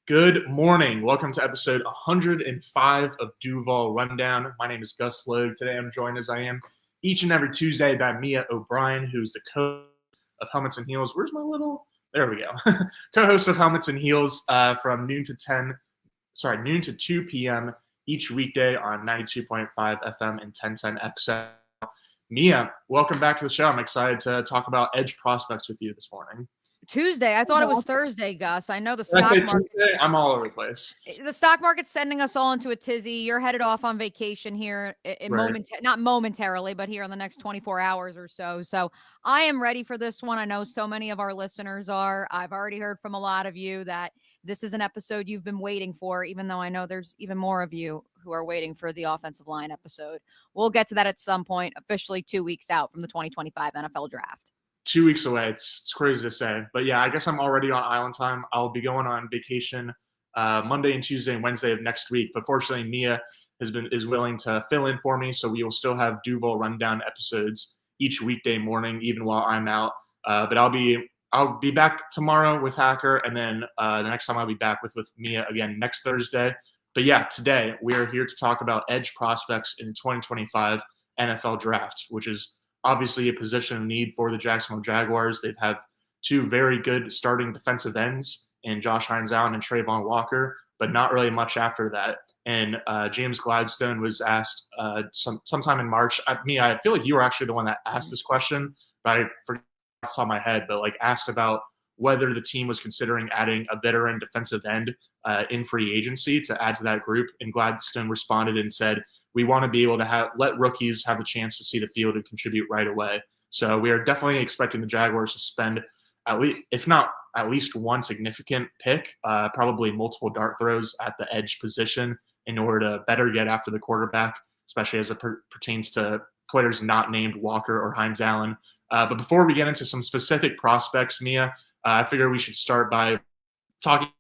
Good morning. Welcome to episode 105 of Duval Rundown. My name is Gus Logue. Today I'm joined as I am each and every Tuesday by Mia O'Brien, who's the co-host of Helmets and Heels. Where's my little? There we go. Co-host of Helmets and Heels from noon to 2 p.m. each weekday on 92.5 FM and 1010 XM. Mia, welcome back to the show. I'm excited to talk about edge prospects with you this morning. Tuesday. I thought it was Thursday, Gus. I know the stock market. Tuesday? I'm all over the place. The stock market's sending us all into a tizzy. You're headed off on vacation here not momentarily, but here in the next 24 hours or so. So I am ready for this one. I know so many of our listeners are. I've already heard from a lot of you that this is an episode you've been waiting for, even though I know there's even more of you who are waiting for the offensive line episode. We'll get to that at some point, officially 2 weeks out from the 2025 NFL draft. 2 weeks away. It's crazy to say. But yeah, I guess I'm already on island time. I'll be going on vacation Monday and Tuesday and Wednesday of next week. But fortunately, Mia is willing to fill in for me. So we will still have Duval Rundown episodes each weekday morning, even while I'm out. But I'll be back tomorrow with Hacker, and then the next time I'll be back with Mia again next Thursday. But yeah, today we are here to talk about edge prospects in 2025 NFL draft, which is obviously a position of need for the Jacksonville Jaguars. They've had two very good starting defensive ends in Josh Hines-Allen and Trayvon Walker, but not really much after that. And James Gladstone was asked sometime in March. I feel like you were actually the one that asked this question, but I forgot off the top of my head, but asked about whether the team was considering adding a veteran defensive end in free agency to add to that group. And Gladstone responded and said, we want to be able to let rookies have a chance to see the field and contribute right away. So we are definitely expecting the Jaguars to spend at least one significant pick, probably multiple dart throws at the edge position in order to better get after the quarterback, especially as it pertains to players not named Walker or Hines-Allen. But before we get into some specific prospects, Mia, I figure we should start by talking what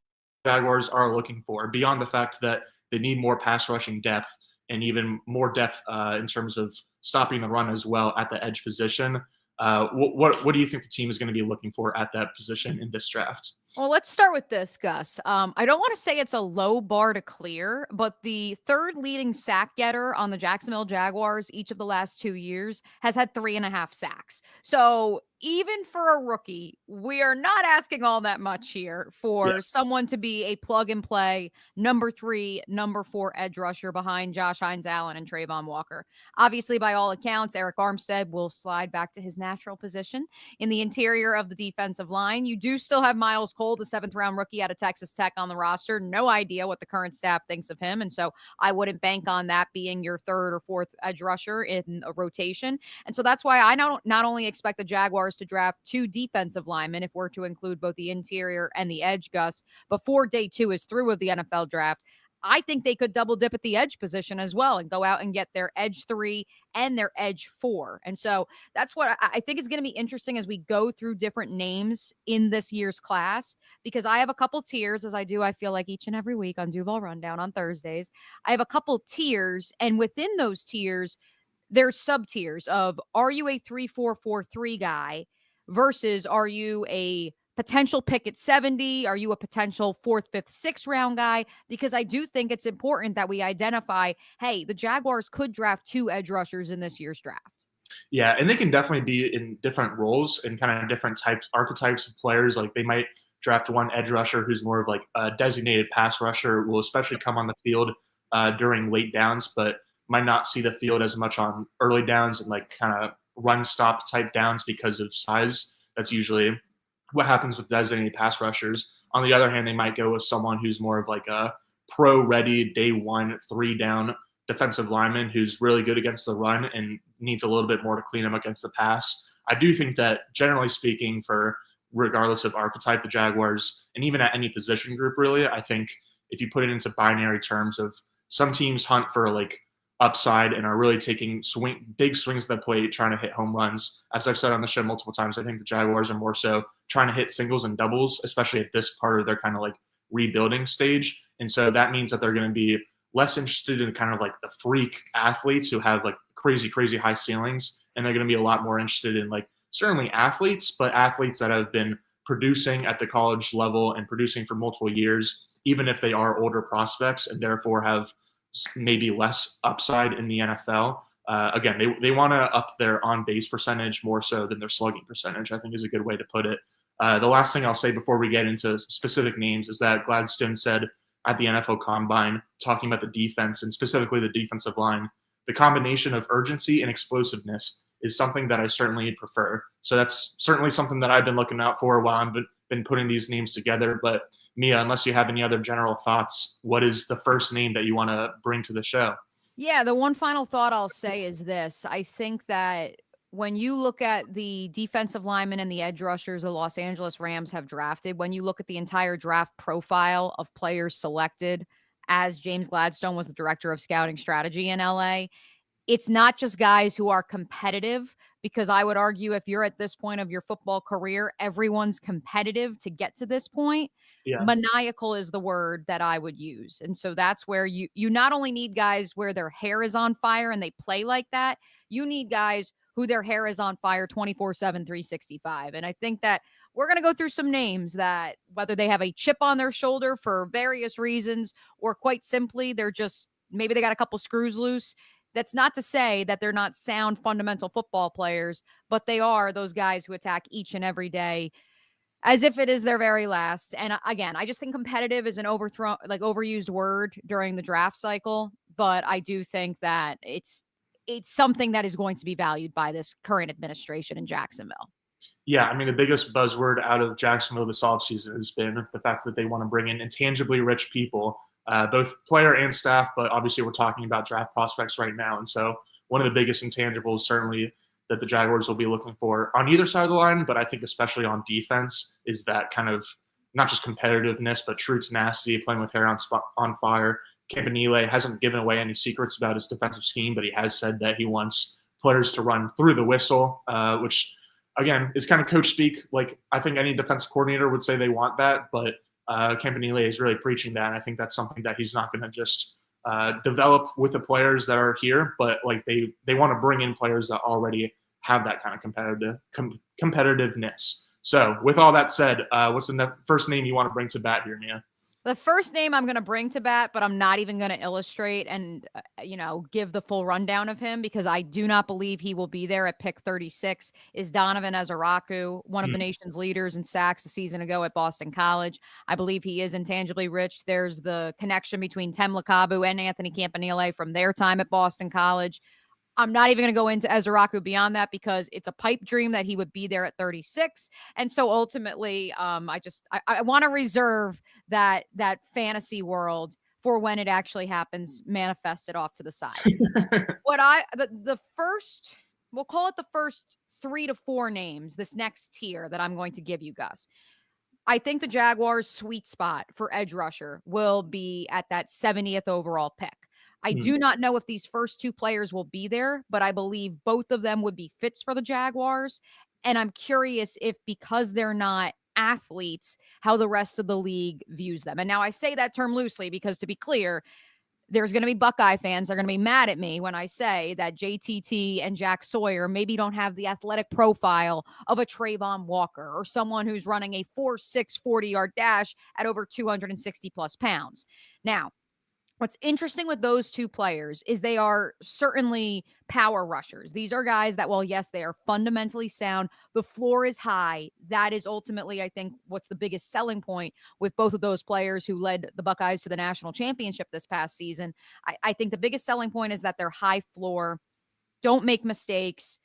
the Jaguars are looking for, beyond the fact that they need more pass rushing depth and even more depth in terms of stopping the run as well at the edge position. What do you think the team is going to be looking for at that position in this draft? Well, let's start with this, Gus. I don't want to say it's a low bar to clear, but the third leading sack getter on the Jacksonville Jaguars each of the last 2 years has had 3.5 sacks. So even for a rookie, we are not asking all that much here for someone to be a plug and play number 3, number 4 edge rusher behind Josh Hines-Allen and Trayvon Walker. Obviously, by all accounts, Eric Armstead will slide back to his natural position in the interior of the defensive line. You do still have Miles Cole, the 7th-round rookie out of Texas Tech, on the roster. No idea what the current staff thinks of him, and so I wouldn't bank on that being your 3rd or 4th edge rusher in a rotation. And so that's why I not only expect the Jaguars to draft 2 defensive linemen, if we're to include both the interior and the edge, Gus, before day 2 is through with the NFL draft. I think they could double dip at the edge position as well and go out and get their edge 3 and their edge 4. And so that's what I think is going to be interesting as we go through different names in this year's class, because I have a couple tiers, as I do, I feel like each and every week on Duval Rundown on Thursdays. I have a couple tiers, and within those tiers, there's sub tiers of, are you a 3-4-4-3 guy versus are you a potential pick at 70? Are you a potential 4th, 5th, 6th round guy? Because I do think it's important that we identify, hey, the Jaguars could draft 2 edge rushers in this year's draft. Yeah, and they can definitely be in different roles and kind of different archetypes of players. Like they might draft one edge rusher who's more of like a designated pass rusher, will especially come on the field during late downs, but might not see the field as much on early downs and kind of run stop type downs because of size. That's usually what happens with designated pass rushers. On the other hand, they might go with someone who's more of like a pro-ready day 1, 3 down defensive lineman who's really good against the run and needs a little bit more to clean him against the pass. I do think that, generally speaking, for regardless of archetype, the Jaguars, and even at any position group really, I think if you put it into binary terms of some teams hunt for upside and are really taking big swings at the plate, trying to hit home runs. As I've said on the show multiple times, I think the Jaguars are more so trying to hit singles and doubles, especially at this part of their kind of rebuilding stage. And so that means that they're going to be less interested in kind of the freak athletes who have crazy, crazy high ceilings. And they're going to be a lot more interested in certainly athletes, but athletes that have been producing at the college level and producing for multiple years, even if they are older prospects and therefore have maybe less upside in the NFL. Again, they want to up their on-base percentage more so than their slugging percentage, I think is a good way to put it. The last thing I'll say before we get into specific names is that Gladstone said at the NFL Combine, talking about the defense and specifically the defensive line, the combination of urgency and explosiveness is something that I certainly prefer. So that's certainly something that I've been looking out for while I've been putting these names together. But Mia, unless you have any other general thoughts, what is the first name that you want to bring to the show? Yeah, the one final thought I'll say is this. I think that when you look at the defensive linemen and the edge rushers the Los Angeles Rams have drafted, when you look at the entire draft profile of players selected, as James Gladstone was the director of scouting strategy in LA, it's not just guys who are competitive, because I would argue if you're at this point of your football career, everyone's competitive to get to this point. Yeah. Maniacal is the word that I would use. And so that's where you not only need guys where their hair is on fire and they play like that, you need guys who their hair is on fire 24/7, 365. And I think that we're going to go through some names that, whether they have a chip on their shoulder for various reasons, or quite simply, they're just, maybe they got a couple screws loose. That's not to say that they're not sound fundamental football players, but they are those guys who attack each and every day as if it is their very last. And again, I just think competitive is an overused word during the draft cycle, but I do think that it's something that is going to be valued by this current administration in Jacksonville. Yeah, I mean, the biggest buzzword out of Jacksonville this offseason has been the fact that they want to bring in intangibly rich people, both player and staff, but obviously we're talking about draft prospects right now. And so one of the biggest intangibles certainly that the Jaguars will be looking for on either side of the line, but I think especially on defense, is that kind of not just competitiveness, but true tenacity, playing with hair on fire. Campanile hasn't given away any secrets about his defensive scheme, but he has said that he wants players to run through the whistle, which, again, is kind of coach speak. Like, I think any defensive coordinator would say they want that, but Campanile is really preaching that, and I think that's something that he's not going to just develop with the players that are here, but like they want to bring in players that already have that kind of competitiveness. So with all that said, what's the first name you want to bring to bat here, Mia? The first name I'm going to bring to bat, but I'm not even going to illustrate and, give the full rundown of him, because I do not believe he will be there at pick 36, is Donovan Ezaraku, one of the nation's leaders in sacks a season ago at Boston College. I believe he is intangibly rich. There's the connection between Tem Lakabu and Anthony Campanile from their time at Boston College. I'm not even going to go into Ezaraku beyond that, because it's a pipe dream that he would be there at 36. And so ultimately, I want to reserve that fantasy world for when it actually happens, manifest it off to the side. We'll call it the first 3 to 4 names, this next tier that I'm going to give you, Gus. I think the Jaguars' sweet spot for edge rusher will be at that 70th overall pick. I do not know if these first 2 players will be there, but I believe both of them would be fits for the Jaguars. And I'm curious if, because they're not athletes, how the rest of the league views them. And now I say that term loosely because, to be clear, there's going to be Buckeye fans. They're going to be mad at me when I say that JTT and Jack Sawyer maybe don't have the athletic profile of a Trayvon Walker or someone who's running a 4.6 40-yard dash at over 260 plus pounds. Now, what's interesting with those 2 players is they are certainly power rushers. These are guys that, while yes, they are fundamentally sound, the floor is high. That is ultimately, I think, what's the biggest selling point with both of those players who led the Buckeyes to the national championship this past season. I think the biggest selling point is that they're high floor, don't make mistakes,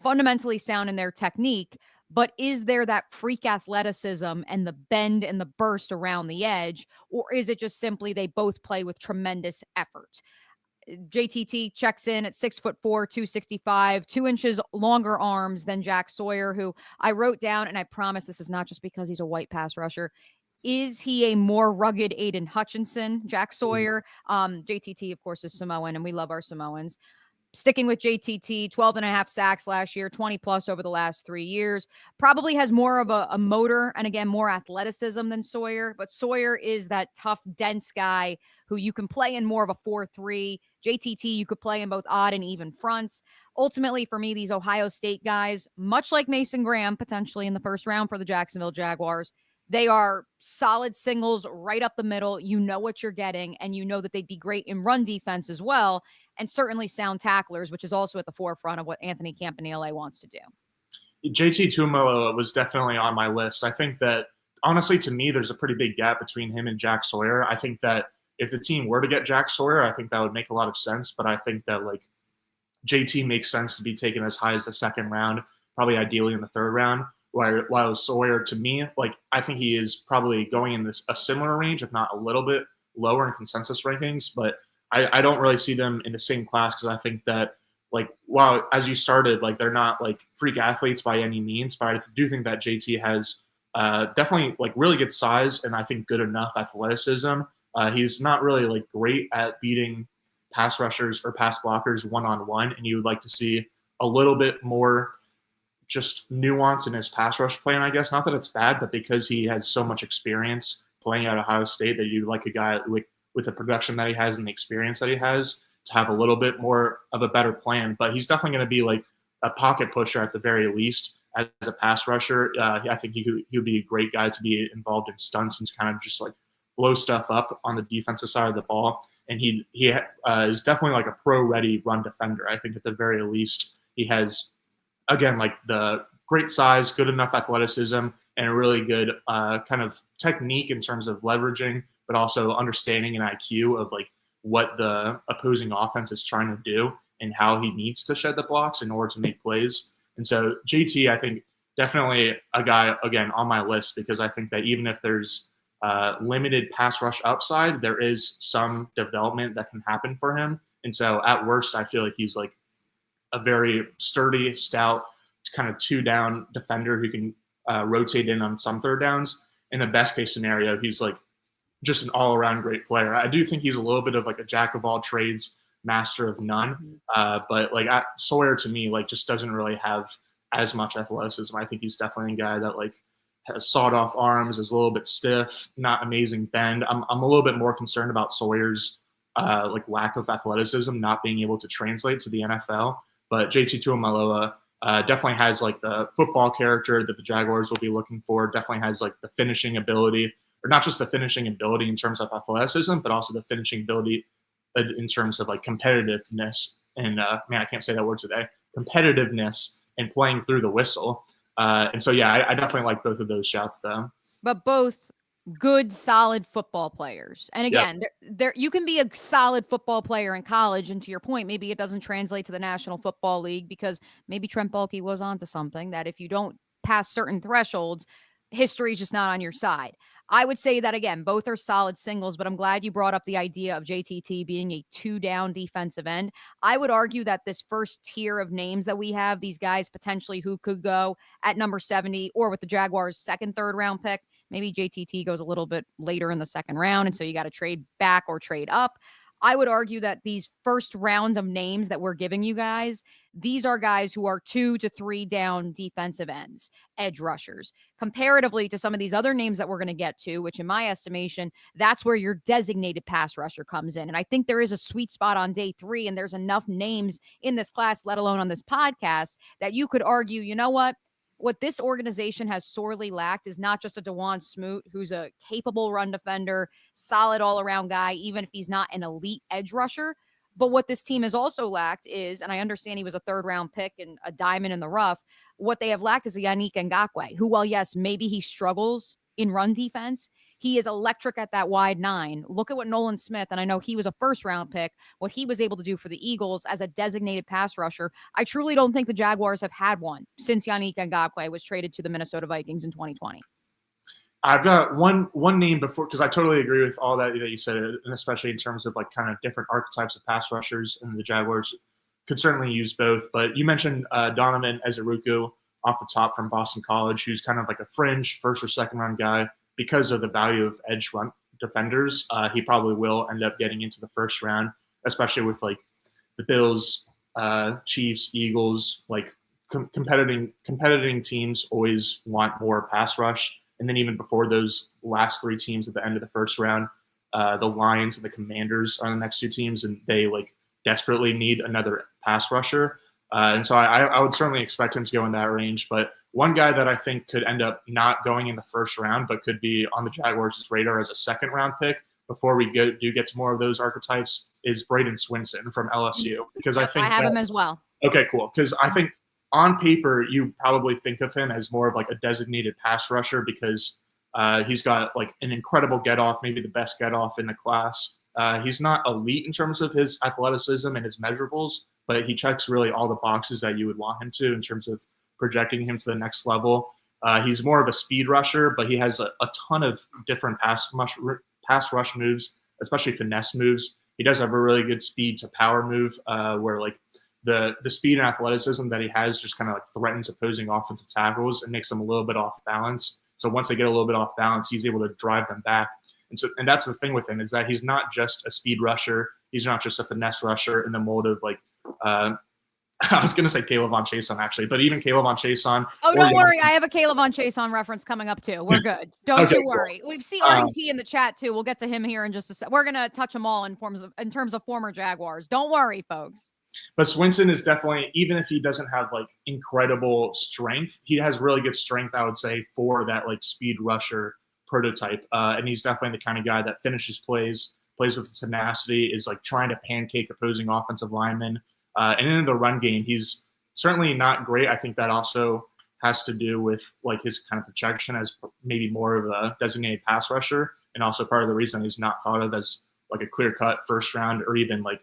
fundamentally sound in their technique. But is there that freak athleticism and the bend and the burst around the edge, or is it just simply they both play with tremendous effort? JTT checks in at 6'4", 265, 2 inches longer arms than Jack Sawyer, who I wrote down, and I promise this is not just because he's a white pass rusher. Is he a more rugged Aiden Hutchinson, Jack Sawyer? JTT, of course, is Samoan, and we love our Samoans. Sticking with JTT, 12.5 sacks last year, 20 plus over the last 3 years. Probably has more of a motor and, again, more athleticism than Sawyer. But Sawyer is that tough, dense guy who you can play in more of a 4-3. JTT, you could play in both odd and even fronts. Ultimately, for me, these Ohio State guys, much like Mason Graham, potentially in the first round for the Jacksonville Jaguars, they are solid singles right up the middle. You know what you're getting, and you know that they'd be great in run defense as well, and certainly sound tacklers, which is also at the forefront of what Anthony Campanile wants to do. JT Tuimoloau was definitely on my list. I think that, honestly, to me, there's a pretty big gap between him and Jack Sawyer. I think that if the team were to get Jack Sawyer, I think that would make a lot of sense. But I think that, like, JT makes sense to be taken as high as the second round, probably ideally in the third round. While Sawyer, to me, like, I think he is probably going in a similar range, if not a little bit lower in consensus rankings. But I don't really see them in the same class because I think that, like, while as you started, like, they're not like freak athletes by any means, but I do think that JT has definitely like really good size and I think good enough athleticism. He's not really like great at beating pass rushers or pass blockers one-on-one, and you would like to see a little bit more just nuance in his pass rush plan, I guess. Not that it's bad, but because he has so much experience playing at Ohio State, that you'd like a guy with the production that he has and the experience that he has to have a little bit more of a better plan. But he's definitely going to be like a pocket pusher at the very least as a pass rusher. I think he would be a great guy to be involved in stunts and kind of just like blow stuff up on the defensive side of the ball. And he is definitely like a pro-ready run defender. I think at the very least he has, again, like the great size, good enough athleticism, and a really good kind of technique in terms of leveraging, but also understanding an IQ of like what the opposing offense is trying to do and how he needs to shed the blocks in order to make plays. And so JT, I think, definitely a guy, again, on my list, because I think that even if there's limited pass rush upside, there is some development that can happen for him. And so at worst, I feel like he's like a very sturdy, stout, kind of two-down defender who can rotate in on some third downs. In the best case scenario, he's like just an all-around great player. I do think he's a little bit of like a jack of all trades, master of none. But like Sawyer, to me, like just doesn't really have as much athleticism. I think he's definitely a guy that like has sawed-off arms, is a little bit stiff, not amazing bend. I'm a little bit more concerned about Sawyer's like lack of athleticism not being able to translate to the NFL. But JT Tuimoloau definitely has like the football character that the Jaguars will be looking for. Definitely has like the finishing ability, or not just the finishing ability in terms of athleticism, but also the finishing ability in terms of like competitiveness. And man, I can't say that word today. Competitiveness and playing through the whistle. And so, yeah, I definitely like both of those shouts, though. But both good, solid football players. And again, there you can be a solid football player in college, and to your point, maybe it doesn't translate to the National Football League because maybe Trent Baalke was onto something, that if you don't pass certain thresholds, history is just not on your side. I would say that, again, both are solid singles, but I'm glad you brought up the idea of JTT being a two-down defensive end. I would argue that this first tier of names that we have, these guys potentially who could go at number 70 or with the Jaguars' second, third round pick, maybe JTT goes a little bit later in the second round, and so you got to trade back or trade up. I would argue that these first round of names that we're giving you guys, these are guys who are 2 to 3 down defensive ends, edge rushers, comparatively to some of these other names that we're going to get to, which in my estimation, that's where your designated pass rusher comes in. And I think there is a sweet spot on day 3, and there's enough names in this class, let alone on this podcast, that you could argue, you know what this organization has sorely lacked is not just a DeJuan Smoot, who's a capable run defender, solid all-around guy, even if he's not an elite edge rusher. But what this team has also lacked is, and I understand he was a third-round pick and a diamond in the rough, what they have lacked is a Yannick Ngakoue, who, while, yes, maybe he struggles in run defense, he is electric at that wide 9. Look at what Nolan Smith, and I know he was a first-round pick, what he was able to do for the Eagles as a designated pass rusher. I truly don't think the Jaguars have had one since Yannick Ngakoue was traded to the Minnesota Vikings in 2020. I've got one name before, because I totally agree with all that you said, and especially in terms of like kind of different archetypes of pass rushers, and the Jaguars could certainly use both. But you mentioned Donovan Ezeruku off the top from Boston College, who's kind of like a fringe first or second round guy. Because of the value of edge run defenders, he probably will end up getting into the first round, especially with like the Bills, Chiefs, Eagles, like competing teams always want more pass rush. And then even before those last 3 teams at the end of the first round, the Lions and the Commanders are the next 2 teams, and they like desperately need another pass rusher. And so I would certainly expect him to go in that range. But one guy that I think could end up not going in the first round, but could be on the Jaguars' radar as a second round pick before we do get to more of those archetypes is Braden Swinson from LSU. Because I think I have him as well. Okay, cool. Because I think on paper, you probably think of him as more of like a designated pass rusher because he's got like an incredible get off, maybe the best get off in the class. He's not elite in terms of his athleticism and his measurables, but he checks really all the boxes that you would want him to in terms of projecting him to the next level. He's more of a speed rusher, but he has a ton of different pass rush moves, especially finesse moves. He does have a really good speed to power move where like the speed and athleticism that he has just kind of like threatens opposing offensive tackles and makes them a little bit off balance. So once they get a little bit off balance, he's able to drive them back. And that's the thing with him is that he's not just a speed rusher. He's not just a finesse rusher in the mold of like I was going to say Caleb on Chason actually, but even Caleb on Chason. Oh, don't worry. I have a Caleb on Chason reference coming up too. We're good. Don't Okay, you worry. Cool. We've seen Arden Key in the chat too. We'll get to him here in just a sec. We're going to touch them all in terms of former Jaguars. Don't worry, folks. But Swinson is definitely, even if he doesn't have like incredible strength, he has really good strength, I would say, for that like speed rusher prototype. And he's definitely the kind of guy that finishes plays with tenacity, is like trying to pancake opposing offensive linemen. And in the run game, he's certainly not great. I think that also has to do with like his kind of projection as maybe more of a designated pass rusher, and also part of the reason he's not thought of as like a clear-cut first round or even like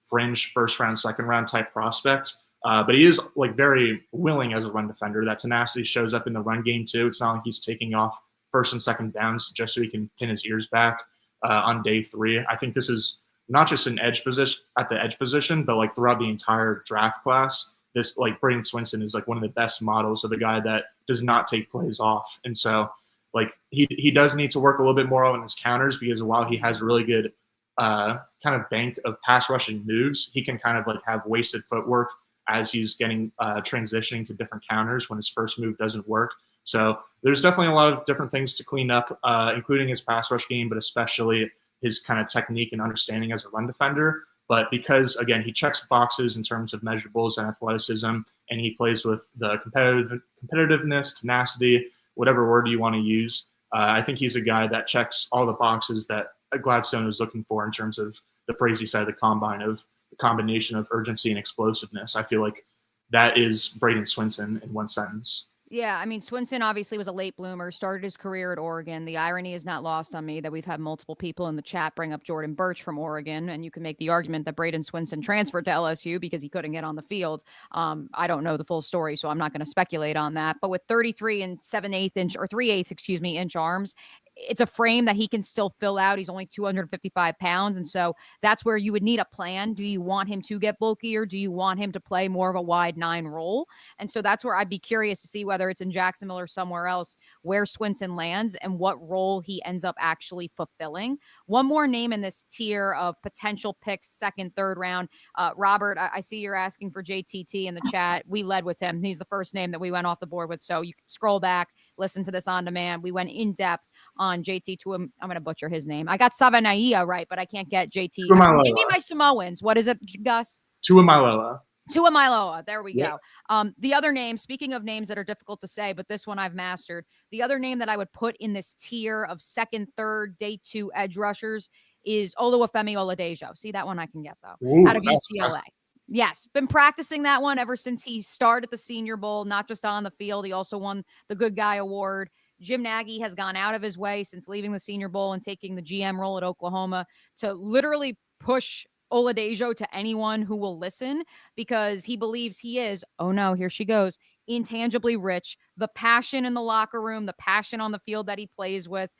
fringe first round, second round type prospect. But he is like very willing as a run defender. That tenacity shows up in the run game too. It's not like he's taking off first and second downs just so he can pin his ears back on day 3. I think this is not just an edge position at the edge position, but like throughout the entire draft class, this like Braden Swinson is like one of the best models of a guy that does not take plays off. And so like he does need to work a little bit more on his counters, because while he has really good kind of bank of pass rushing moves, he can kind of like have wasted footwork as he's getting transitioning to different counters when his first move doesn't work. So there's definitely a lot of different things to clean up, including his pass rush game, but especially his kind of technique and understanding as a run defender. But because, again, he checks boxes in terms of measurables and athleticism, and he plays with the competitiveness, tenacity, whatever word you want to use, I think he's a guy that checks all the boxes that Gladstone is looking for in terms of the phrase he said, the combination of urgency and explosiveness. I feel like that is Braden Swinson in one sentence. Yeah, I mean, Swinson obviously was a late bloomer, started his career at Oregon. The irony is not lost on me that we've had multiple people in the chat bring up Jordan Birch from Oregon, and you can make the argument that Braden Swinson transferred to LSU because he couldn't get on the field. I don't know the full story, so I'm not going to speculate on that. But with 33 and 7/8 inch or 3/8, inch arms, it's a frame that he can still fill out. He's only 255 pounds. And so that's where you would need a plan. Do you want him to get bulkier? Do you want him to play more of a wide 9 role? And so that's where I'd be curious to see whether it's in Jacksonville or somewhere else where Swinson lands and what role he ends up actually fulfilling. One more name in this tier of potential picks, second, third round. Robert, I see you're asking for JTT in the chat. We led with him. He's the first name that we went off the board with. So you can scroll back, listen to this on demand. We went in depth on JT Tuam. I'm going to butcher his name. I got Savanaia right, but I can't get JT. Give me my Samoans. What is it, Gus? Tuamailoa. There we go. The other name, speaking of names that are difficult to say, but this one I've mastered. The other name that I would put in this tier of second, third, day 2 edge rushers is Oluwafemi Oladejo. See, that one I can get, though, out of UCLA. Yes, been practicing that one ever since he started the Senior Bowl, not just on the field. He also won the Good Guy Award. Jim Nagy has gone out of his way since leaving the Senior Bowl and taking the GM role at Oklahoma to literally push Oladejo to anyone who will listen, because he believes he is, oh no, here she goes, intangibly rich. The passion in the locker room, the passion on the field that he plays with.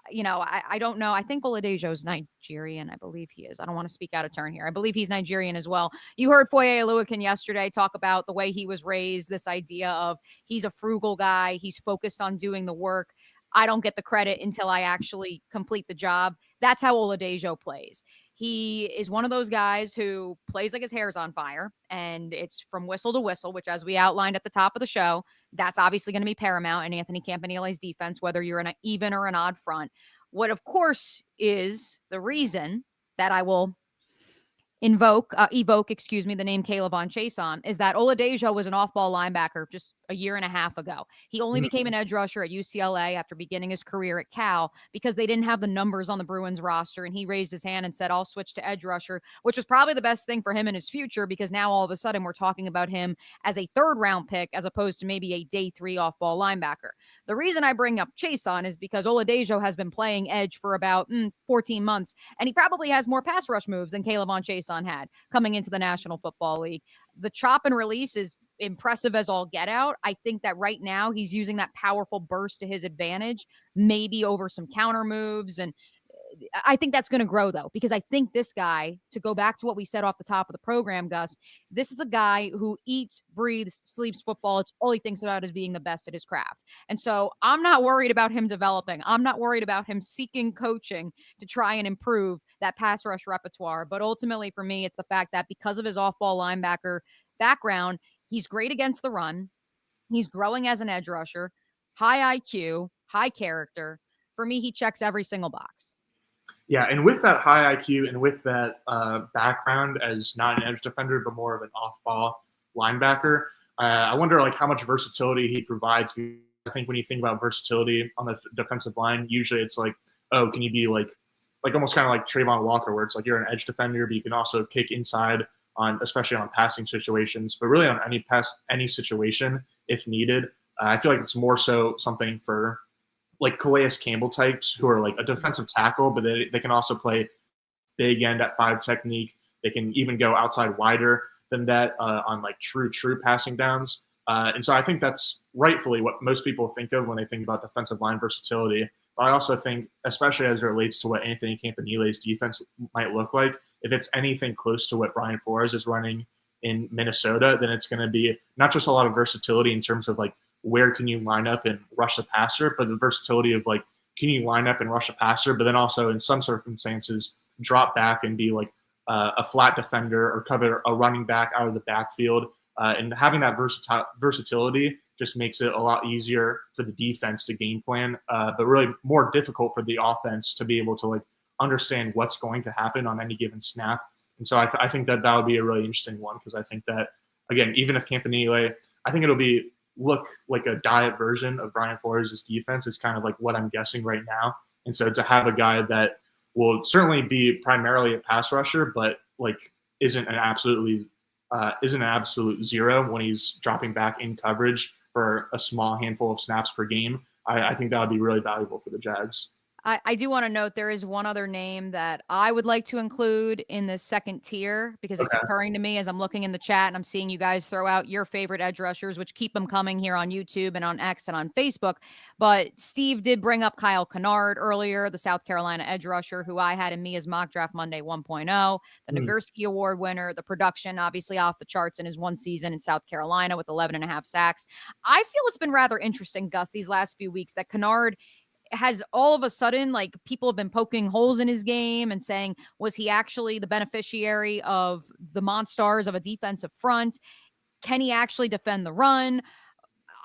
You know, I don't know. I think Oladejo is Nigerian. I believe he is. I don't want to speak out of turn here. I believe he's Nigerian as well. You heard Foye Oluwaseun yesterday talk about the way he was raised, this idea of he's a frugal guy. He's focused on doing the work. I don't get the credit until I actually complete the job. That's how Oladejo plays. He is one of those guys who plays like his hair's on fire, and it's from whistle to whistle, which, as we outlined at the top of the show, that's obviously going to be paramount in Anthony Campanile's defense, whether you're in an even or an odd front. What, of course, is the reason that I will evoke, excuse me, the name K'Lavon Chaisson, is that Oladejo was an off-ball linebacker just a year and a half ago. He only became an edge rusher at UCLA after beginning his career at Cal because they didn't have the numbers on the Bruins roster, and he raised his hand and said, I'll switch to edge rusher, which was probably the best thing for him in his future because now all of a sudden we're talking about him as a third-round pick as opposed to maybe a day 3 off-ball linebacker. The reason I bring up Chaisson is because Oladejo has been playing edge for about 14 months, and he probably has more pass rush moves than K'Lavon Chaisson had coming into the National Football League. The chop and release is impressive as all get out. I think that right now he's using that powerful burst to his advantage, maybe over some counter moves. And I think that's going to grow, though, because I think this guy, to go back to what we said off the top of the program, Gus, this is a guy who eats, breathes, sleeps football. It's all he thinks about is being the best at his craft. And so I'm not worried about him developing. I'm not worried about him seeking coaching to try and improve that pass rush repertoire. But ultimately, for me, it's the fact that because of his off-ball linebacker background, he's great against the run. He's growing as an edge rusher, high IQ, high character. For me, he checks every single box. Yeah, and with that high IQ and with that background as not an edge defender but more of an off-ball linebacker, I wonder like how much versatility he provides. I think when you think about versatility on the defensive line, usually it's like, oh, can you be like almost kind of like Trayvon Walker, where it's like you're an edge defender, but you can also kick inside on, especially on passing situations, but really on any situation if needed. I feel like it's more so something for like Calais Campbell types who are like a defensive tackle, but they can also play big end at 5 technique. They can even go outside wider than that on like true passing downs. And so I think that's rightfully what most people think of when they think about defensive line versatility. But I also think, especially as it relates to what Anthony Campanile's defense might look like, if it's anything close to what Brian Flores is running in Minnesota, then it's going to be not just a lot of versatility in terms of like where can you line up and rush the passer, but the versatility of like, can you line up and rush a passer, but then also in some circumstances drop back and be like a flat defender or cover a running back out of the backfield. And having that versatility just makes it a lot easier for the defense to game plan, but really more difficult for the offense to be able to like understand what's going to happen on any given snap. And so I think that would be a really interesting one, because I think that, again, even if Campanile, I think it'll look like a diet version of Brian Flores' defense is kind of like what I'm guessing right now. And so to have a guy that will certainly be primarily a pass rusher, but like isn't an absolute zero when he's dropping back in coverage for a small handful of snaps per game, I think that would be really valuable for the Jags. I do want to note there is one other name that I would like to include in the second tier, because it's occurring to me as I'm looking in the chat and I'm seeing you guys throw out your favorite edge rushers, which keep them coming here on YouTube and on X and on Facebook. But Steve did bring up Kyle Kennard earlier, the South Carolina edge rusher, who I had in Mia's Mock Draft Monday 1.0, the Nagurski Award winner, the production obviously off the charts in his one season in South Carolina with 11.5 sacks. I feel it's been rather interesting, Gus, these last few weeks that Kennard has all of a sudden, like, people have been poking holes in his game and saying, was he actually the beneficiary of the monsters of a defensive front? Can he actually defend the run?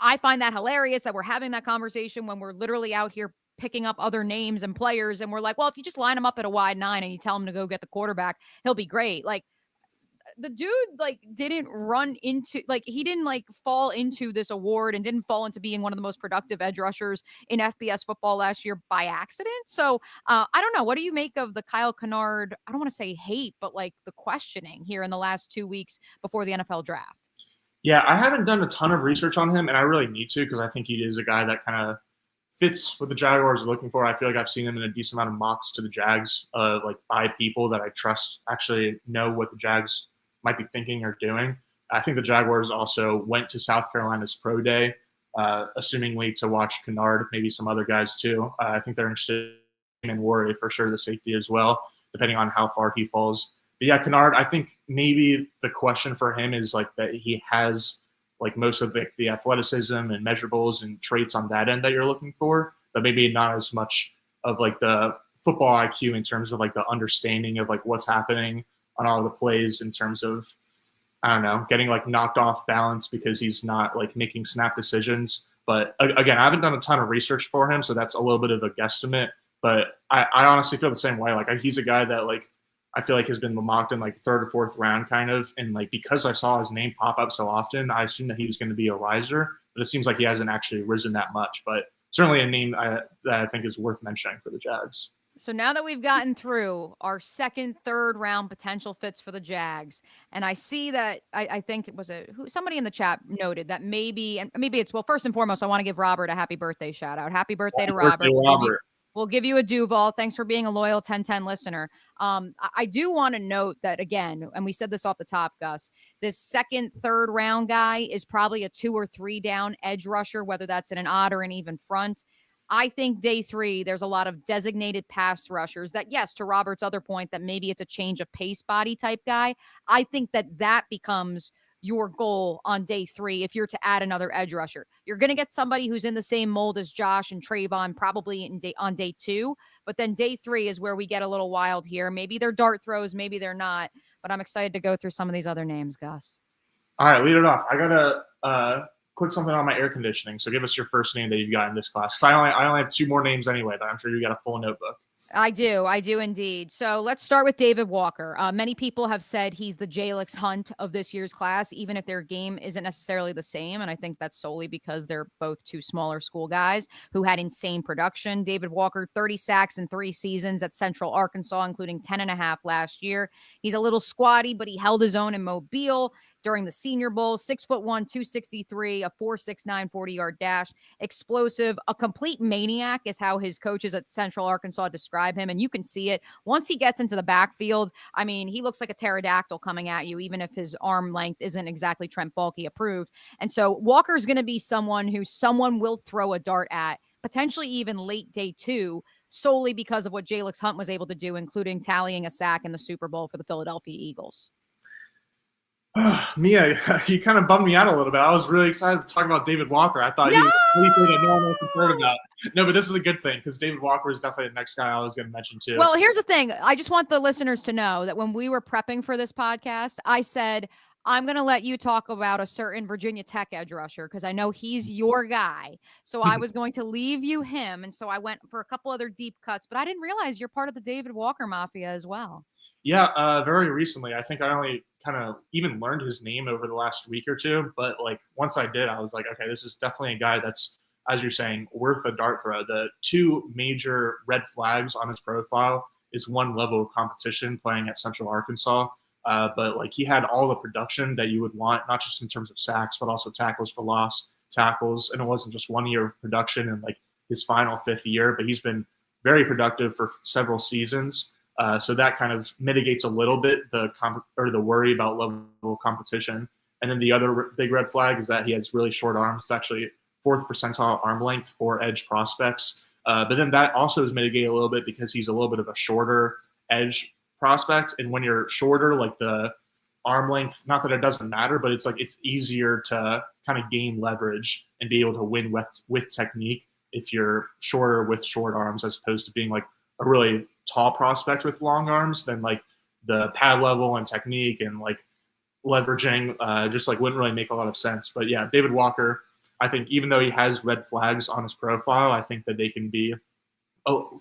I find that hilarious that we're having that conversation when we're literally out here picking up other names and players. And we're like, well, if you just line him up at a wide 9 and you tell him to go get the quarterback, he'll be great. Like, the dude didn't fall into this award and didn't fall into being one of the most productive edge rushers in FBS football last year by accident. So I don't know. What do you make of the Kyle Kennard? I don't want to say hate, but like the questioning here in the last 2 weeks before the NFL draft. Yeah, I haven't done a ton of research on him, and I really need to, because I think he is a guy that kind of fits what the Jaguars are looking for. I feel like I've seen him in a decent amount of mocks to the Jags, by people that I trust actually know what the Jags might be thinking or doing. I think the Jaguars also went to South Carolina's pro day, assumingly to watch Kennard, maybe some other guys too. I think they're interested in Worry for sure, the safety as well, depending on how far he falls. But yeah, Kennard, I think maybe the question for him is like that he has like most of the athleticism and measurables and traits on that end that you're looking for, but maybe not as much of like the football IQ in terms of like the understanding of like what's happening on all the plays in terms of, I don't know, getting like knocked off balance because he's not like making snap decisions. But again, I haven't done a ton of research for him, so that's a little bit of a guesstimate. But I honestly feel the same way. Like, he's a guy that like I feel like has been mocked in like third or fourth round kind of. And like, because I saw his name pop up so often, I assumed that he was going to be a riser, but it seems like he hasn't actually risen that much. But certainly a name that I think is worth mentioning for the Jags. So now that we've gotten through our second, third round potential fits for the Jags, and I see that I think it was somebody in the chat noted that maybe it's, well, first and foremost, I want to give Robert a happy birthday shout out. Happy birthday to Robert. We'll give you a Duval. Thanks for being a loyal 1010 listener. I do want to note that, again, and we said this off the top, Gus, this second, third round guy is probably a 2 or 3 down edge rusher, whether that's in an odd or an even front. I think day 3, there's a lot of designated pass rushers that, yes, to Robert's other point, that maybe it's a change of pace body type guy. I think that becomes your goal on day 3 if you're to add another edge rusher. You're going to get somebody who's in the same mold as Josh and Trayvon probably on day 2, but then day 3 is where we get a little wild here. Maybe they're dart throws, maybe they're not, but I'm excited to go through some of these other names, Gus. All right, lead it off. I got to put something on my air conditioning, so give us your first name that you've got in this class. I only have 2 more names anyway, but I'm sure you got a full notebook. I do indeed. So let's start with David Walker. Many people have said he's the Jalix Hunt of this year's class, even if their game isn't necessarily the same. And I think that's solely because they're both 2 smaller school guys who had insane production. David Walker, 30 sacks in 3 seasons at Central Arkansas, including 10.5 last year. He's a little squatty, but he held his own in Mobile during the Senior Bowl. 6'1", 263, a 4.69 40-yard dash, explosive, a complete maniac is how his coaches at Central Arkansas describe him. And you can see it once he gets into the backfield. I mean, he looks like a pterodactyl coming at you, even if his arm length isn't exactly Trent Baalke approved. And so Walker's going to be someone who someone will throw a dart at, potentially even late day 2, solely because of what Jalix Hunt was able to do, including tallying a sack in the Super Bowl for the Philadelphia Eagles. Mia, you kind of bummed me out a little bit. I was really excited to talk about David Walker. I thought he was a sleeper that no one else had heard about. No, but this is a good thing because David Walker is definitely the next guy I was going to mention too. Well, here's the thing. I just want the listeners to know that when we were prepping for this podcast, I said, I'm going to let you talk about a certain Virginia Tech edge rusher because I know he's your guy. So I was going to leave you him. And so I went for a couple other deep cuts, but I didn't realize you're part of the David Walker Mafia as well. Yeah, very recently. I think I only kind of even learned his name over the last week or 2. But like once I did, I was like, okay, this is definitely a guy that's, as you're saying, worth a dart throw. The 2 major red flags on his profile is 1 level of competition playing at Central Arkansas. But like he had all the production that you would want, not just in terms of sacks, but also tackles for loss, tackles. And it wasn't just 1 year of production in like his final 5th year, but he's been very productive for several seasons. So that kind of mitigates a little bit the worry about level of competition. And then the other big red flag is that he has really short arms. It's actually 4th percentile arm length for edge prospects. But then that also is mitigated a little bit because he's a little bit of a shorter edge prospect. And when you're shorter, like the arm length, not that it doesn't matter, but it's like it's easier to kind of gain leverage and be able to win with technique if you're shorter with short arms, as opposed to being like a really tall prospect with long arms. Then like the pad level and technique and like leveraging just like wouldn't really make a lot of sense. But yeah, David Walker, I think even though he has red flags on his profile, I think that they can be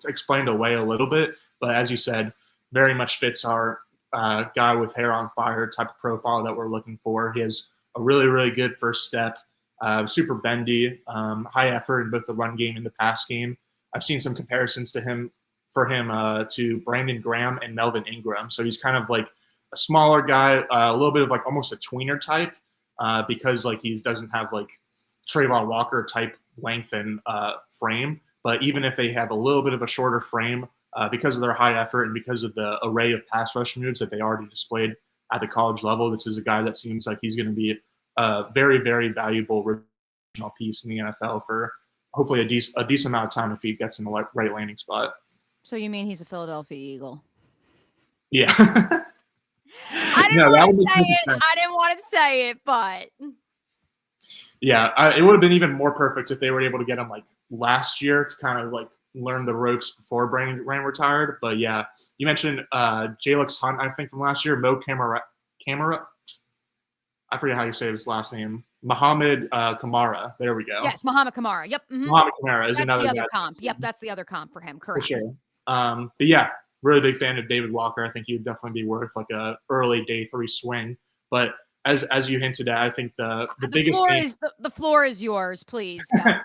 explained away a little bit. But as you said, very much fits our guy with hair on fire type of profile that we're looking for. He has a really, really good first step, super bendy, high effort in both the run game and the pass game. I've seen some comparisons to him to Brandon Graham and Melvin Ingram. So he's kind of like a smaller guy, a little bit of like almost a tweener type because like he doesn't have like Trayvon Walker type length and frame. But even if they have a little bit of a shorter frame, because of their high effort and because of the array of pass rush moves that they already displayed at the college level, this is a guy that seems like he's going to be a very, very valuable regional piece in the NFL for hopefully a decent amount of time if he gets in the right landing spot. So you mean he's a Philadelphia Eagle? Yeah. I didn't want to say it, but yeah, it would have been even more perfect if they were able to get him like last year to kind of like learn the ropes before Brandon retired. But yeah, you mentioned Jalix Hunt, I think from last year, Camara. I forget how you say his last name. Muhammad Kamara. There we go. Yes, Muhammad Kamara. Yep. Mm-hmm. Muhammad Kamara is that's another the other comp. Yep, that's the other comp for him. Correct. For sure. But yeah, really big fan of David Walker. I think he would definitely be worth like a early day 3 swing. But as you hinted at, I think the biggest name. The floor is yours, please, Gus.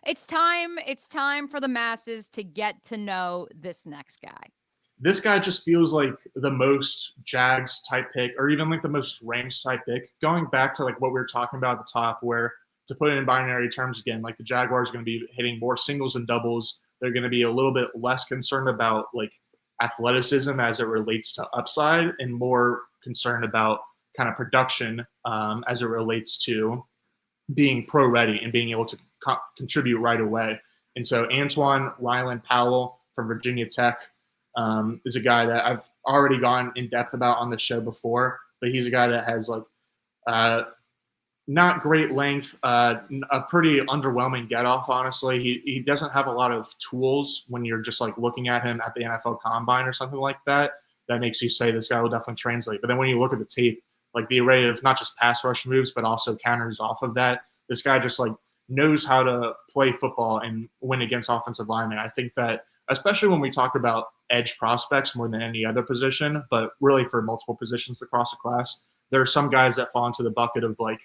It's time for the masses to get to know this next guy. This guy just feels like the most Jags type pick, or even like the most Rams type pick. Going back to like what we were talking about at the top, where to put it in binary terms again, like the Jaguars are going to be hitting more singles and doubles. They're going to be a little bit less concerned about like athleticism as it relates to upside, and more concerned about kind of production as it relates to being pro ready and being able to contribute right away. And so Antoine Ryland Powell from Virginia Tech is a guy that I've already gone in depth about on the show before, but he's a guy that has like not great length, a pretty underwhelming get off, honestly. He doesn't have a lot of tools when you're just like looking at him at the NFL Combine or something like that. That makes you say this guy will definitely translate. But then when you look at the tape, like the array of not just pass rush moves, but also counters off of that, this guy just like knows how to play football and win against offensive linemen. I think that especially when we talk about edge prospects more than any other position, but really for multiple positions across the class, there are some guys that fall into the bucket of like,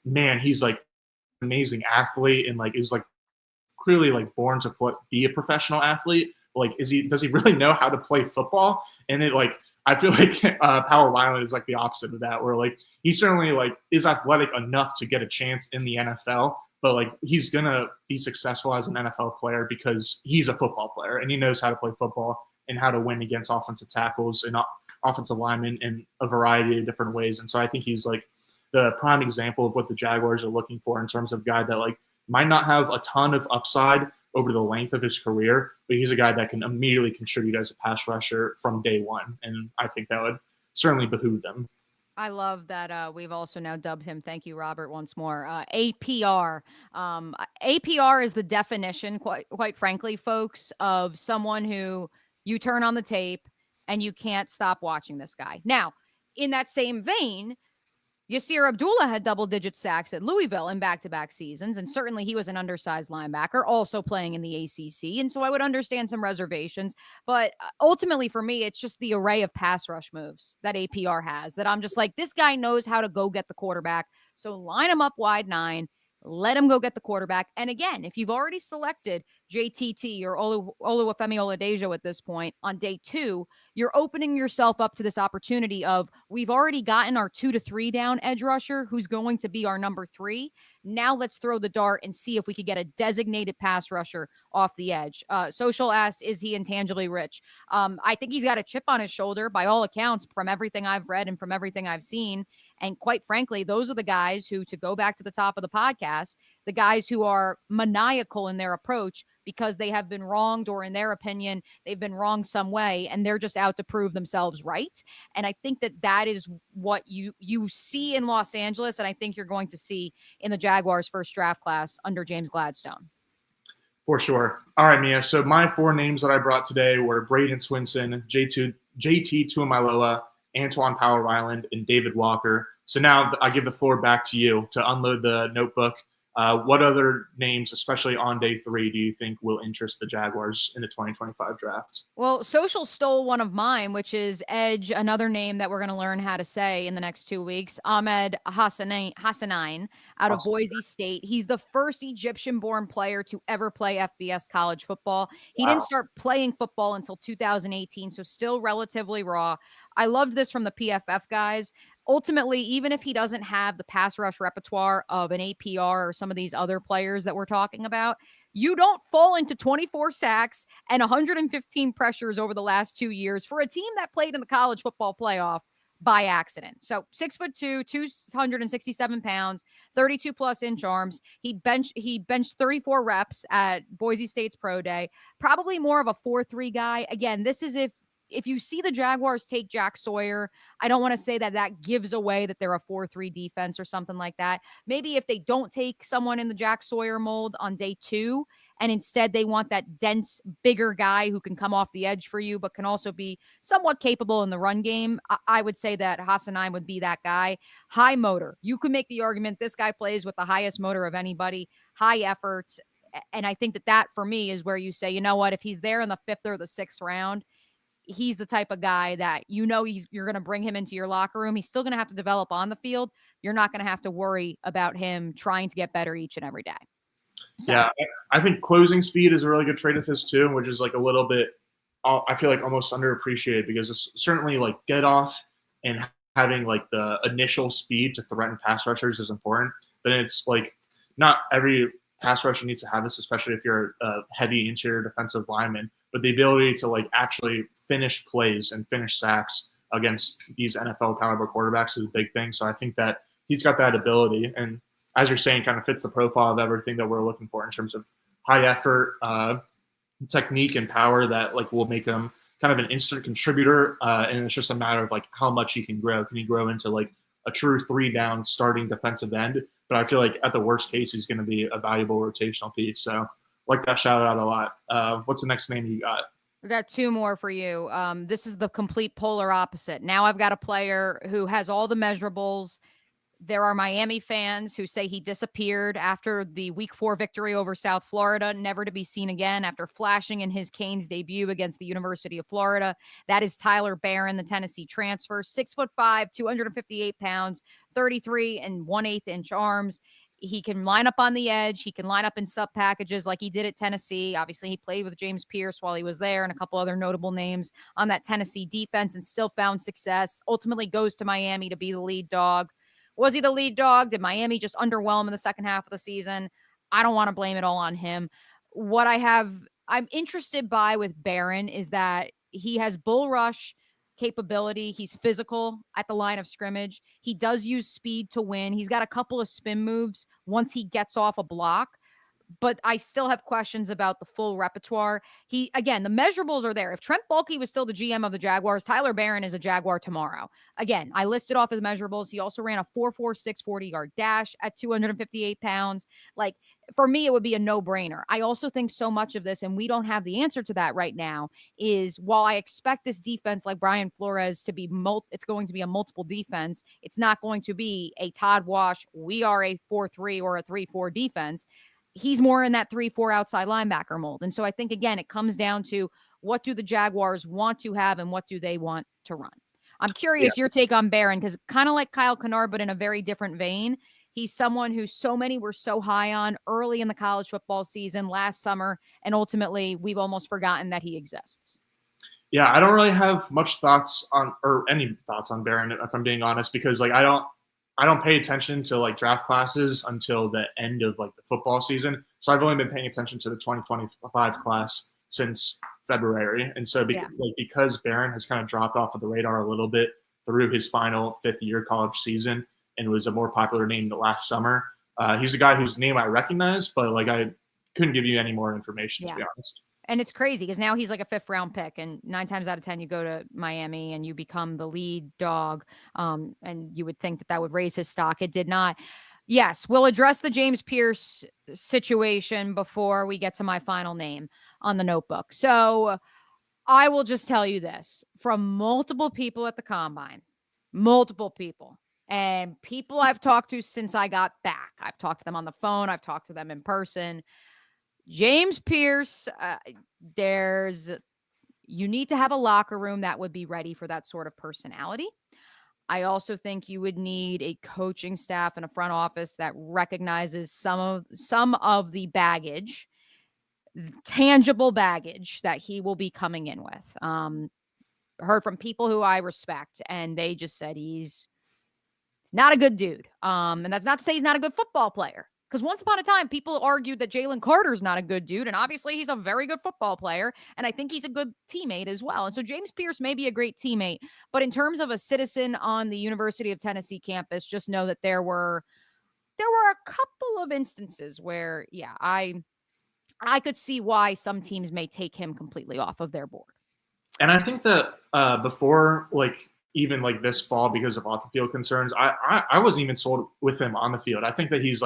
man, he's like an amazing athlete and like is like clearly like born to be a professional athlete. Like, does he really know how to play football? And it like, I feel like Powell Ryland is like the opposite of that, where like he certainly like is athletic enough to get a chance in the NFL, but like he's gonna be successful as an NFL player because he's a football player and he knows how to play football and how to win against offensive tackles and offensive linemen in a variety of different ways. And so I think he's like the prime example of what the Jaguars are looking for in terms of a guy that like might not have a ton of upside over the length of his career, but he's a guy that can immediately contribute as a pass rusher from day one. And I think that would certainly behoove them. I love that we've also now dubbed him, thank you, Robert, once more, APR. APR is the definition, quite frankly, folks, of someone who you turn on the tape and you can't stop watching this guy. Now, in that same vein, Yasir Abdullah had double-digit sacks at Louisville in back-to-back seasons, and certainly he was an undersized linebacker, also playing in the ACC, and so I would understand some reservations, but ultimately for me, it's just the array of pass rush moves that APR has that I'm just like, this guy knows how to go get the quarterback, so line him up wide 9, let him go get the quarterback, and again, if you've already selected JTT or Oluwafemi Oladejo at this point on day 2, you're opening yourself up to this opportunity of we've already gotten our 2 to 3 down edge rusher who's going to be our number 3. Now let's throw the dart and see if we could get a designated pass rusher off the edge. Social asked, is he intangibly rich? I think he's got a chip on his shoulder by all accounts from everything I've read and from everything I've seen. And quite frankly, those are the guys who, to go back to the top of the podcast, the guys who are maniacal in their approach because they have been wronged, or in their opinion, they've been wronged some way, and they're just out to prove themselves right. And I think that is what you see in Los Angeles, and I think you're going to see in the Jaguars' first draft class under James Gladstone. For sure. All right, Mia. So my 4 names that I brought today were Braden Swinson, JT Tuimoloau, Antoine Powell Ryland, and David Walker. So now I give the floor back to you to unload the notebook. What other names, especially on day 3, do you think will interest the Jaguars in the 2025 draft? Well, Social stole one of mine, which is edge, another name that we're going to learn how to say in the next 2 weeks, Ahmed Hassanein out of Boise State. He's the first Egyptian-born player to ever play FBS college football. He didn't start playing football until 2018, so still relatively raw. I loved this from the PFF guys. Ultimately, even if he doesn't have the pass rush repertoire of an APR or some of these other players that we're talking about, you don't fall into 24 sacks and 115 pressures over the last 2 years for a team that played in the college football playoff by accident. So 6'2", 267 pounds, 32 plus inch arms. He benched 34 reps at Boise State's pro day, probably more of a 4-3 guy. Again, this is if you see the Jaguars take Jack Sawyer, I don't want to say that gives away that they're a 4-3 defense or something like that. Maybe if they don't take someone in the Jack Sawyer mold on day 2, and instead they want that dense, bigger guy who can come off the edge for you, but can also be somewhat capable in the run game, I would say that Hassanein would be that guy. High motor. You could make the argument this guy plays with the highest motor of anybody, high effort. And I think that for me is where you say, you know what, if he's there in the 5th or the 6th round, he's the type of guy that you're going to bring him into your locker room. He's still going to have to develop on the field. You're not going to have to worry about him trying to get better each and every day. So. Yeah, I think closing speed is a really good trait of his too, which is like a little bit, I feel like almost underappreciated, because it's certainly like get off and having like the initial speed to threaten pass rushers is important. But it's like not every pass rusher needs to have this, especially if you're a heavy interior defensive lineman. But the ability to like actually finish plays and finish sacks against these NFL caliber quarterbacks is a big thing. So I think that he's got that ability, and as you're saying, kind of fits the profile of everything that we're looking for in terms of high effort, technique, and power that like will make him kind of an instant contributor. And it's just a matter of like how much he can grow. Can he grow into like a true 3-down starting defensive end? But I feel like at the worst case, he's going to be a valuable rotational piece. So like that shout out a lot. What's the next name you got? I got two more for you. This is the complete polar opposite. Now I've got a player who has all the measurables. There are Miami fans who say he disappeared after the Week 4 victory over South Florida, never to be seen again after flashing in his Canes debut against the University of Florida. That is Tyler Barron, the Tennessee transfer, 6'5", 258 pounds, 33 1/8 inch arms. He can line up on the edge. He can line up in sub packages like he did at Tennessee. Obviously, he played with James Pierce while he was there and a couple other notable names on that Tennessee defense and still found success. Ultimately goes to Miami to be the lead dog. Was he the lead dog? Did Miami just underwhelm in the second half of the season? I don't want to blame it all on him. What I'm interested by with Barron is that he has bull rush capability. He's physical at the line of scrimmage. He does use speed to win. He's got a couple of spin moves once he gets off a block. But I still have questions about the full repertoire. Again, the measurables are there. If Trent Baalke was still the GM of the Jaguars, Tyler Barron is a Jaguar tomorrow. Again, I listed off his measurables. He also ran a 4.46 40-yard dash at 258 pounds. Like, for me, it would be a no-brainer. I also think so much of this, and we don't have the answer to that right now, is while I expect this defense like Brian Flores to be, it's going to be a multiple defense. It's not going to be a Todd Wash, we are a 4-3 or a 3-4 defense. He's more in that 3-4 outside linebacker mold. And so I think, again, it comes down to what do the Jaguars want to have and what do they want to run? I'm curious your take on Barron, because kind of like Kyle Kennard, but in a very different vein. He's someone who so many were so high on early in the college football season last summer, and ultimately we've almost forgotten that he exists. Yeah, I don't really have much thoughts on, or any thoughts on Barron, if I'm being honest, because like I don't pay attention to like draft classes until the end of like the football season. So I've only been paying attention to the 2025 class since February. And so because Barron has kind of dropped off of the radar a little bit through his final 5th-year college season and was a more popular name the last summer, he's a guy whose name I recognize, but like I couldn't give you any more information, to be honest. And it's crazy because now he's like a 5th-round pick, and 9 times out of 10 you go to Miami and you become the lead dog. And you would think that would raise his stock. It did not. Yes, we'll address the James Pierce situation before we get to my final name on the notebook. So I will just tell you this from multiple people at the Combine, multiple people, and people I've talked to since I got back. I've talked to them on the phone. I've talked to them in person. James Pierce, you need to have a locker room that would be ready for that sort of personality. I also think you would need a coaching staff and a front office that recognizes some of the baggage, tangible baggage that he will be coming in with. Heard from people who I respect, and they just said he's not a good dude. And that's not to say he's not a good football player. Because once upon a time, people argued that Jalen Carter's not a good dude, and obviously he's a very good football player, and I think he's a good teammate as well. And so James Pierce may be a great teammate, but in terms of a citizen on the University of Tennessee campus, just know that there were a couple of instances where, I could see why some teams may take him completely off of their board. And I think that before, even this fall, because of off-the-field concerns, I wasn't even sold with him on the field. I think that he's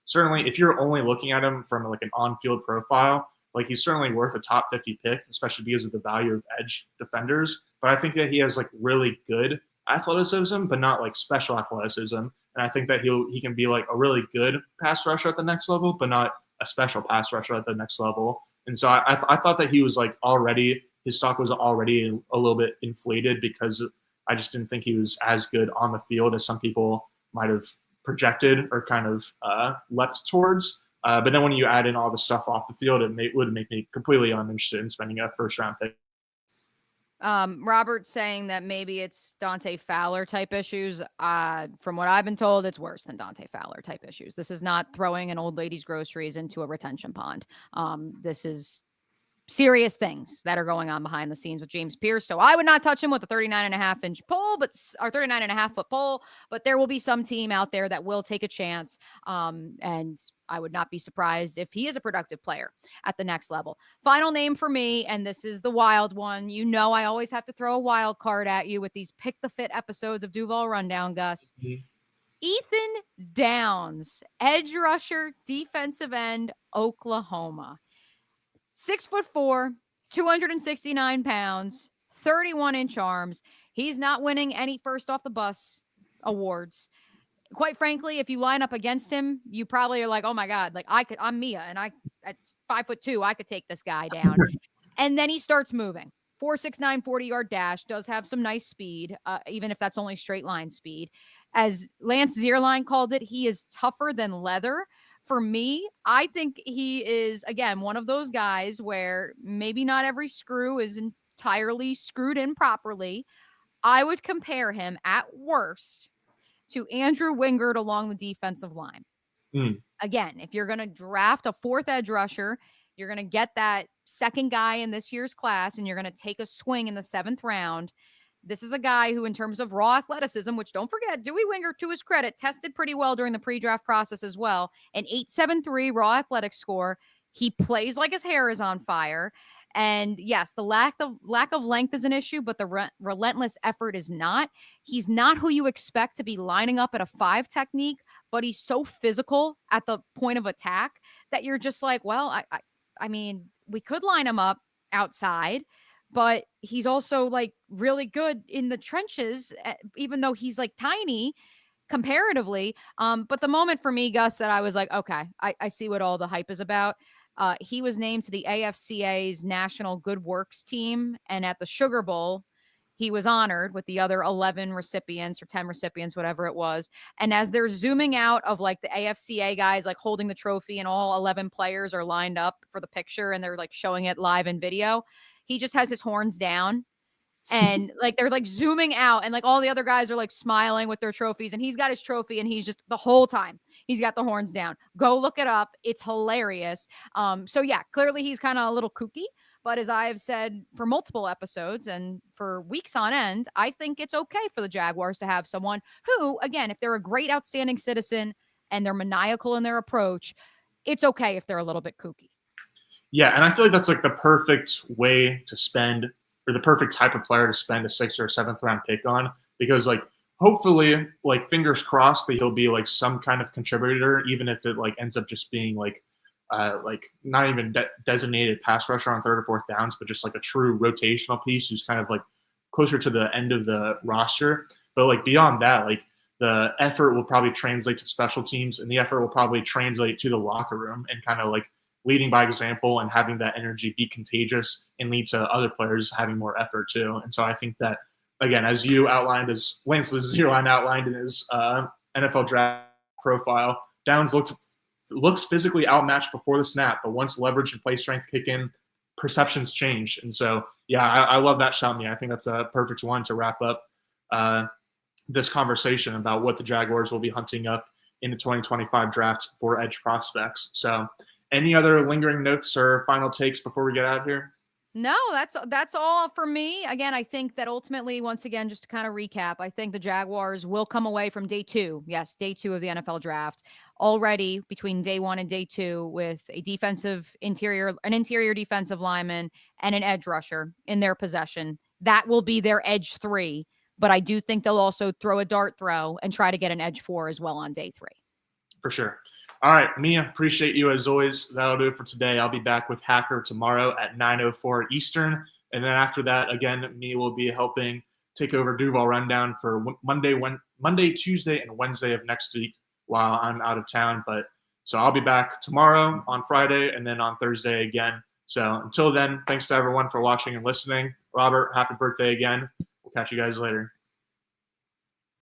certainly, if you're only looking at him from an on-field profile, he's certainly worth a top 50 pick, especially because of the value of edge defenders. But I think that he has really good athleticism, but not special athleticism. And I think that he can be a really good pass rusher at the next level, but not a special pass rusher at the next level. And so I thought that he was already his stock was already a little bit inflated because I just didn't think he was as good on the field as some people might have projected or kind of leapt towards. But then when you add in all the stuff off the field, would make me completely uninterested in spending a first-round pick. Robert's saying that maybe it's Dante Fowler type issues. From what I've been told, it's worse than Dante Fowler type issues. This is not throwing an old lady's groceries into a retention pond. This is serious things that are going on behind the scenes with James Pierce. So I would not touch him with a 39.5-inch pole, or 39.5-foot pole, but there will be some team out there that will take a chance. And I would not be surprised if he is a productive player at the next level. Final name for me, and this is the wild one. You know, I always have to throw a wild card at you with these pick the fit episodes of Duval Rundown, Gus. Mm-hmm. Ethan Downs, edge rusher, defensive end, Oklahoma. 6'4", 269 pounds, 31-inch arms. He's not winning any first off the bus awards. Quite frankly, if you line up against him, you probably are like, oh my God, like I'm Mia, and at 5'2", I could take this guy down. And then he starts moving. 4.69 40-yard dash, does have some nice speed, even if that's only straight line speed. As Lance Zierlein called it, he is tougher than leather. For me, I think he is, again, one of those guys where maybe not every screw is entirely screwed in properly. I would compare him at worst to Andrew Wingard along the defensive line. Again, if you're going to draft a fourth edge rusher, you're going to get that second guy in this year's class, and you're going to take a swing in the 7th round. This is a guy who, in terms of raw athleticism, which don't forget, Dewey Wingard, to his credit, tested pretty well during the pre-draft process as well. An 8.73 raw athletic score. He plays like his hair is on fire. And yes, the lack of length is an issue, but the relentless effort is not. He's not who you expect to be lining up at a 5 technique, but he's so physical at the point of attack that you're just like, well, I mean, we could line him up outside, but he's also like really good in the trenches, even though he's like tiny comparatively. But the moment for me, Gus, that I was like, okay, I see what all the hype is about. He was named to the AFCA's National Good Works team. And at the Sugar Bowl, he was honored with the other 11 recipients or 10 recipients, whatever it was. And as they're zooming out of like the AFCA guys, like holding the trophy, and all 11 players are lined up for the picture and they're like showing it live in video, he just has his horns down and like they're like zooming out, and like all the other guys are like smiling with their trophies, and he's got his trophy and he's just the whole time he's got the horns down. Go look it up. It's hilarious. So yeah, clearly he's kind of a little kooky, but as I have said for multiple episodes and for weeks on end, I think it's okay for the Jaguars to have someone who, again, if they're a great, outstanding citizen and they're maniacal in their approach, it's okay if they're a little bit kooky. Yeah, and I feel like that's like the perfect way to spend, or the perfect type of player to spend a 6th or 7th round pick on, because like hopefully, like fingers crossed that he'll be like some kind of contributor, even if it like ends up just being like not even designated pass rusher on 3rd or 4th downs, but just like a true rotational piece who's kind of like closer to the end of the roster. But like beyond that, like the effort will probably translate to special teams, and the effort will probably translate to the locker room, and kind of like leading by example and having that energy be contagious and lead to other players having more effort too. And so I think that, again, as you outlined, as Lance Zierlein outlined in his NFL draft profile, Downs looks physically outmatched before the snap, but once leverage and play strength kick in, perceptions change. And so, yeah, I love that shot. I think that's a perfect one to wrap up this conversation about what the Jaguars will be hunting up in the 2025 draft for edge prospects. So any other lingering notes or final takes before we get out of here? No, that's all for me. Again, I think that ultimately, once again, just to kind of recap, I think the Jaguars will come away from day 2. Yes, day 2 of the NFL draft already between day 1 and day 2 with an interior defensive lineman and an edge rusher in their possession. That will be their edge 3. But I do think they'll also throw a dart throw and try to get an edge 4 as well on day 3. For sure. All right, Mia, appreciate you as always. That'll do it for today. I'll be back with Hacker tomorrow at 9:04 Eastern. And then after that, again, Mia will be helping take over Duval Rundown for Monday, Tuesday, and Wednesday of next week while I'm out of town. So I'll be back tomorrow on Friday, and then on Thursday again So until then, thanks to everyone for watching and listening. Robert, happy birthday again. We'll catch you guys later.